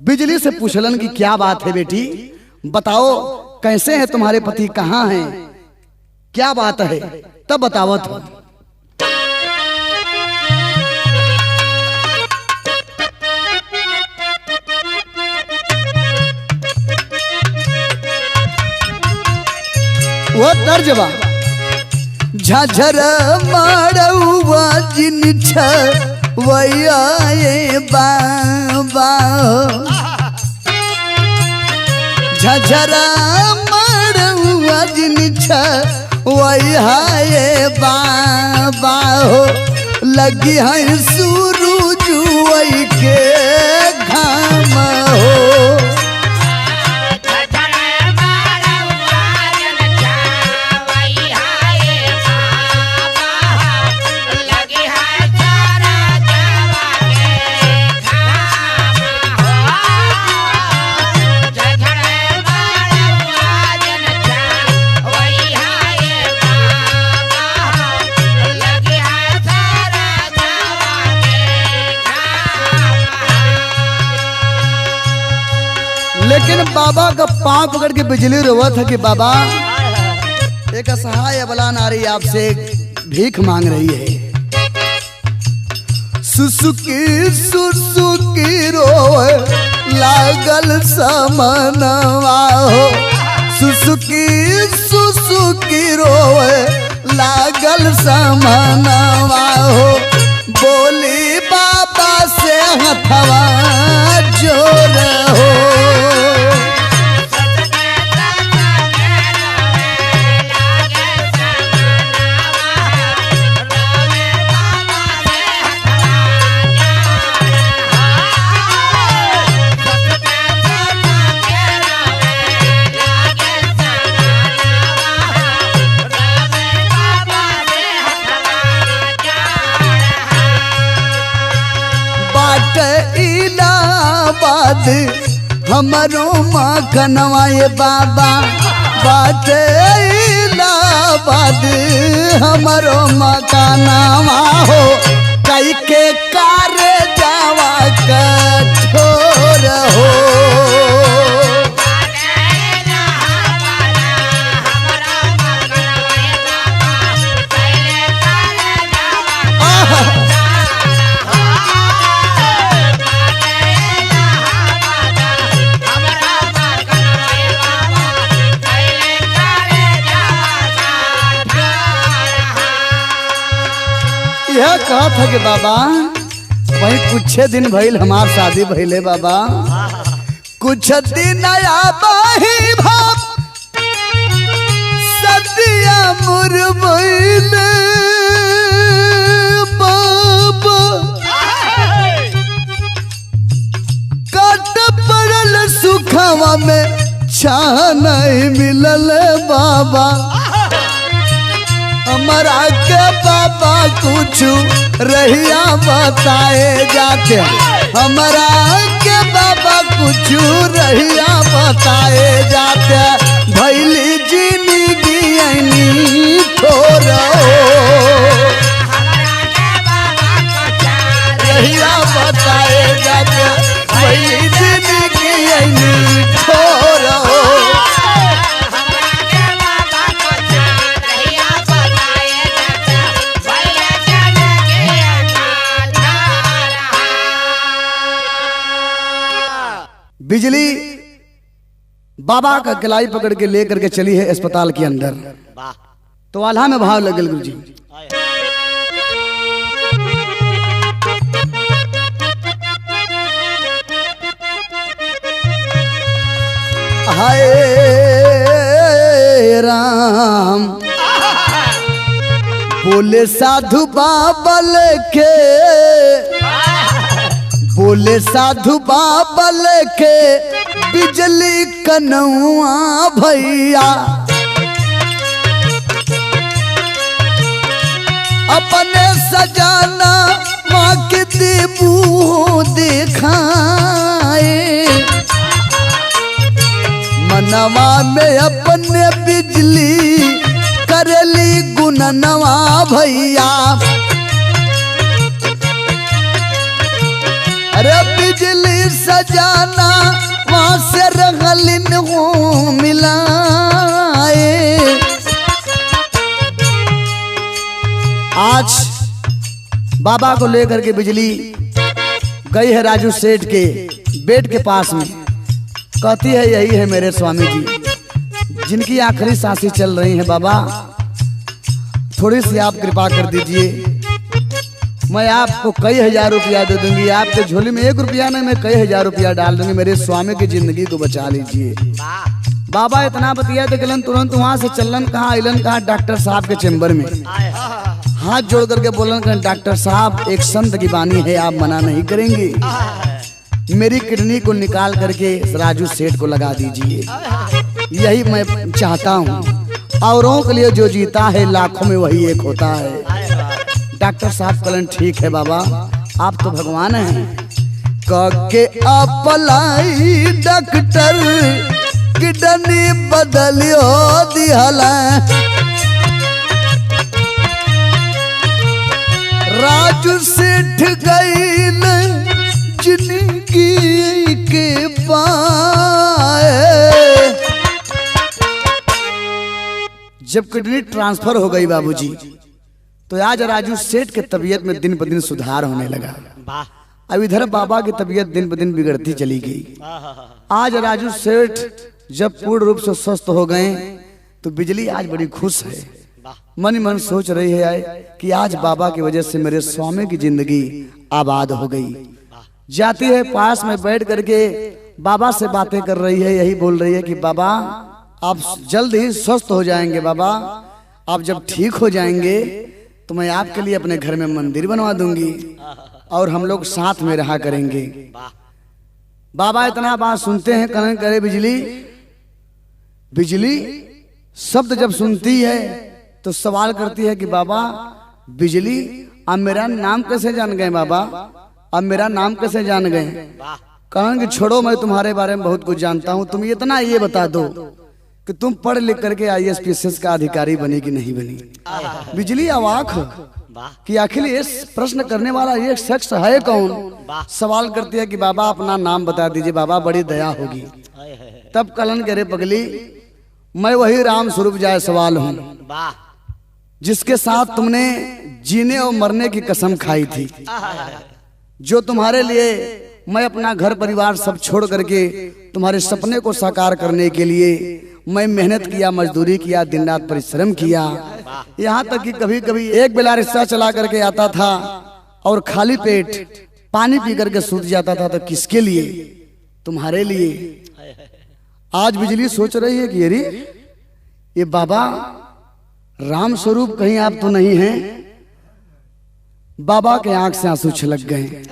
बिजली से पूछलन कि क्या बात है बेटी बताओ कैसे हैं तुम्हारे पति कहाँ हैं क्या बात है तब बतावत हो। वो तर्जबा झझर मारवा जिन छवैया बाबा झझरा मड़ुआ जिनिछा वही है बाबा हो लगी है सूरज वही के घाम हो लेकिन बाबा का पांव पकड़ के बिजली रोवा था कि बाबा एक असहाय अबला नारी आपसे भीख मांग रही है। सुसुकी सुसुकी रोए लागल समनवा हो सुसुकी सुसुकी रोए लागल समनवा हो बोली बाबा से हथवा जोर हो इलाहाबाद हमारो मखनवा ये बाबा बाट इलाहाबाद हमारो मकानवा हो कई के कार जावा कठोर हो यह कहा था कि बाबा वही कुछ दिन भइल हमार शादी भइले बाबा कुछ दिन आया बही भाप सदिया मुर भइले बाबा काट पड़ल सुखवा में छा नहीं मिलल बाबा हमारा के बाबा कुछ रहिया बताए जाते हमारा के बाबा कुछ रहिया बताए जाते भैली जिंदगी थोड़ा रहिया बताए जाते भैली जिंदगी थोड़ा बिजली बाबा का गलाई पकड़ के लेकर के चली है अस्पताल के अंदर तो आल्हा में भाव लगल गुरुजी हाय राम बोले साधु बाबल के बोले साधु बाबल के बिजली कनौआ भैया अपने सजाना माँ के देबू दिखाए मनवा में अपने बिजली करली गुननवा भैया अरे बिजली सजाना वहां से रगलिन हो मिलाए आज बाबा को लेकर के बिजली गई है राजू सेठ के बेड के पास में कहती है यही है मेरे स्वामी जी जिनकी आखिरी सांसें चल रही हैं बाबा थोड़ी सी आप कृपा कर दीजिए मैं आपको कई हजार रुपया दे दूंगी आपके झोली में 1 रुपया नहीं मैं कई हजार रुपया डाल दूंगी मेरे स्वामी की जिंदगी को बचा लीजिए बाबा इतना बतिया तो गलन तुरंत वहां से चलन कहाँ अलन कहाँ डॉक्टर साहब के चेम्बर में हाथ जोड़ करके बोलन कहा डॉक्टर साहब एक संत की वाणी है, आप मना नहीं करेंगे, मेरी किडनी को निकाल करके राजू सेठ को लगा दीजिए, यही मैं चाहता हूँ। औरों के लिए जो जीता है लाखों में वही एक होता है। डॉक्टर साहब कलन ठीक है बाबा, आप तो भगवान हैं। के अप्लाई डॉक्टर किडनी बदलियो दिहला, राजू सेठ गईल जिंदगी के पाए। जब किडनी ट्रांसफर हो गई बाबूजी, तो आज राजू सेठ के तबीयत में दिन ब दिन सुधार होने लगा। अब इधर बाबा की तबीयत दिन ब दिन बिगड़ती चली गई। आज राजू सेठ जब पूर्ण रूप से स्वस्थ हो गए तो बिजली आज बड़ी खुश है, मन मन सोच रही है कि आज बाबा की वजह से मेरे स्वामी की जिंदगी आबाद हो गई। जाती है पास में बैठ करके बाबा से बातें कर रही है, यही बोल रही है कि बाबा आप जल्द ही स्वस्थ हो जाएंगे, बाबा आप जब ठीक हो जाएंगे तो मैं आपके लिए अपने घर में मंदिर बनवा दूंगी और हम लोग साथ में रहा करेंगे। बाबा इतना बात सुनते हैं, कहने करे बिजली, बिजली शब्द जब सुनती है तो सवाल करती है कि बाबा बिजली अब मेरा नाम कैसे जान गए, बाबा अब मेरा नाम कैसे जान गए। कहेंगे छोड़ो मैं तुम्हारे बारे में बहुत कुछ जानता हूँ, तुम इतना ये बता दो कि तुम पढ़ लिख करके IAS PCS का अधिकारी बनी कि नहीं बनी। बिजली अवाक हो कि आखिर इस प्रश्न करने वाला ये शख्स है कौन। सवाल करती है कि बाबा अपना नाम बता दीजिए, बाबा बड़ी दया होगी। तब कलन करे पगली, मैं वही राम स्वरूप जायसवाल हूँ जिसके साथ तुमने जीने और मरने की कसम खाई थी, जो तुम्हारे लिए मैं अपना घर परिवार सब छोड़ करके तुम्हारे सपने को साकार करने के लिए मैं मेहनत किया, मजदूरी किया, दिन रात परिश्रम किया। यहाँ तक कि कभी कभी एक बेला रिक्शा चला करके आता था और खाली पेट पानी पी करके सूत जाता था। तो किसके लिए? तुम्हारे लिए। आज बिजली सोच रही है कि अरे ये बाबा राम स्वरूप कहीं आप तो नहीं हैं। बाबा के आंख से आंसू छलक गए।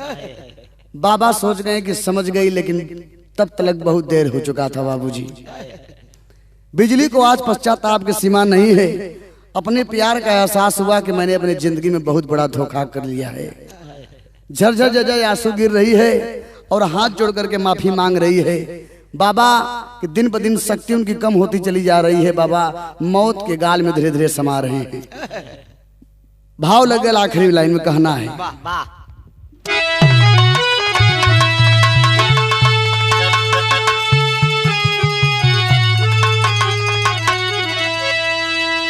बाबा सोच गए कि समझ गई, लेकिन तब तक बहुत देर हो चुका था बाबूजी। बिजली को आज पश्चाताप की सीमा नहीं है। अपने प्यार का एहसास हुआ कि मैंने अपनी जिंदगी में बहुत बड़ा धोखा कर लिया है। झरझर जजय आंसू गिर रही है और हाथ जोड़ करके माफी मांग रही है। बाबा कि दिन ब दिन शक्ति उनकी कम होती चली जा रही है। बाबा मौत के गाल में धीरे धीरे समा रहे हैं। भाव लग गया, आखिरी लाइन में कहना है,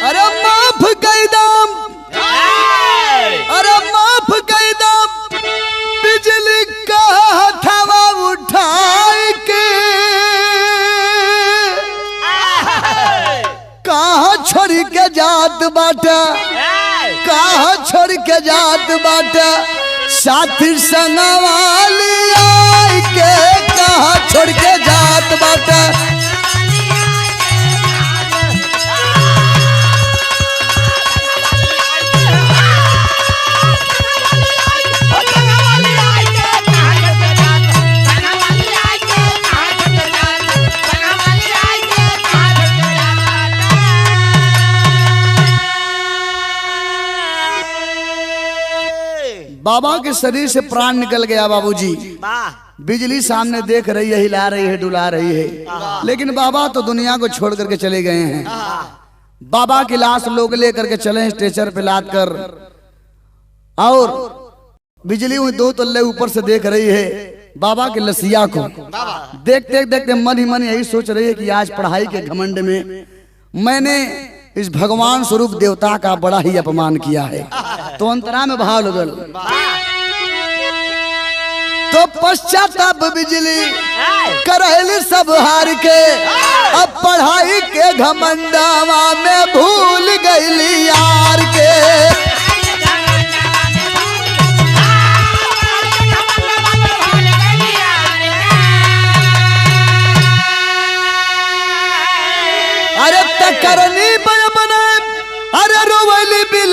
अरे माफ कर दम, अरे माफ कर दम, बिजली का हथवा उठाए के कहाँ छोड़ के जात बाटा, कहाँ छोड़ के जात बाटा, साथी संगवाली आई के कहाँ छोड़ के जात बाटा। बाबा के शरीर से प्राण निकल गया बाबूजी। बिजली सामने देख रही है, हिला रही है, डुला रही है, लेकिन बाबा तो दुनिया को छोड़ करके चले गए हैं। बाबा की लाश लोग लेकर के चले स्ट्रेचर पे लाद कर, और बिजली हुई 2 तल्ले ऊपर से देख रही है बाबा के लसिया को। देखते देखते मन ही मन यही सोच रही है कि आज पढ़ाई के घमंड में मैंने इस भगवान स्वरूप देवता का बड़ा ही अपमान किया है। तो अंतरा में भाव लगल, तो पश्चाताप बिजली करैली सब हार के, अब पढ़ाई के घमंडावा में भूल गईली यार के।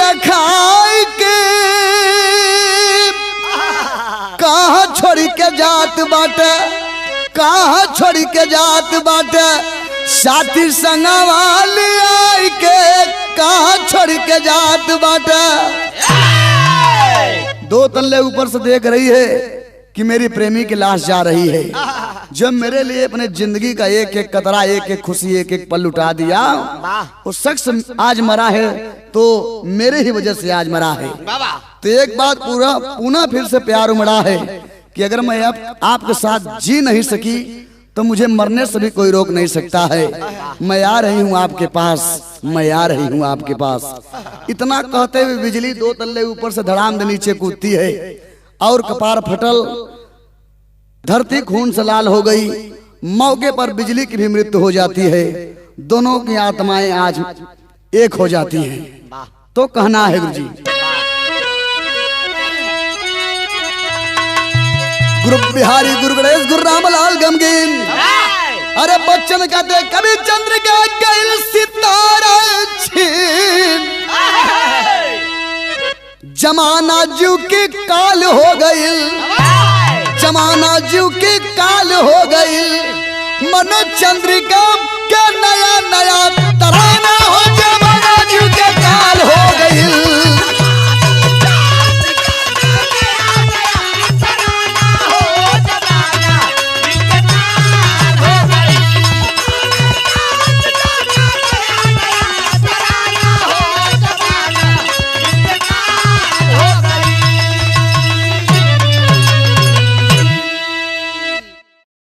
लखाई के कहाँ छोड़ी के जात बाटे, कहाँ छोड़ी के जात बाटे, साथी संगवाली आई के कहाँ छोड़ी के जात बाटे। दो तल्ले ऊपर से देख रही है कि मेरी प्रेमी की लाश जा रही है। जब मेरे लिए अपने जिंदगी का एक एक कतरा, एक एक खुशी, एक एक पल लुटा दिया, वो शख्स आज मरा है तो मेरे ही वजह से आज मरा है। तो एक बात पूरा पुनः फिर से प्यार उमड़ा है कि अगर मैं आपके साथ जी नहीं सकी तो मुझे मरने से भी कोई रोक नहीं सकता है। मैं आ रही हूँ आपके पास, मैं आ रही हूँ आपके पास। इतना कहते हुए बिजली दो तल्ले ऊपर से धड़ाम से नीचे कूदती है और कपार फटल, धरती खून से लाल हो गई। मौके पर बिजली की भी मृत्यु हो जाती है। दोनों की आत्माएं आज एक हो जाती हैं। तो कहना है गुरु जी, गुरु बिहारी, गुरु गणेश, गुरु रामलाल गमगीन। अरे बच्चन कहते कभी चंद्रिका गइल सितारा छीन, जमाना जीव की काल हो गई, जमाना जीव की काल हो गई। मन चंद्रिका के नया नया तरह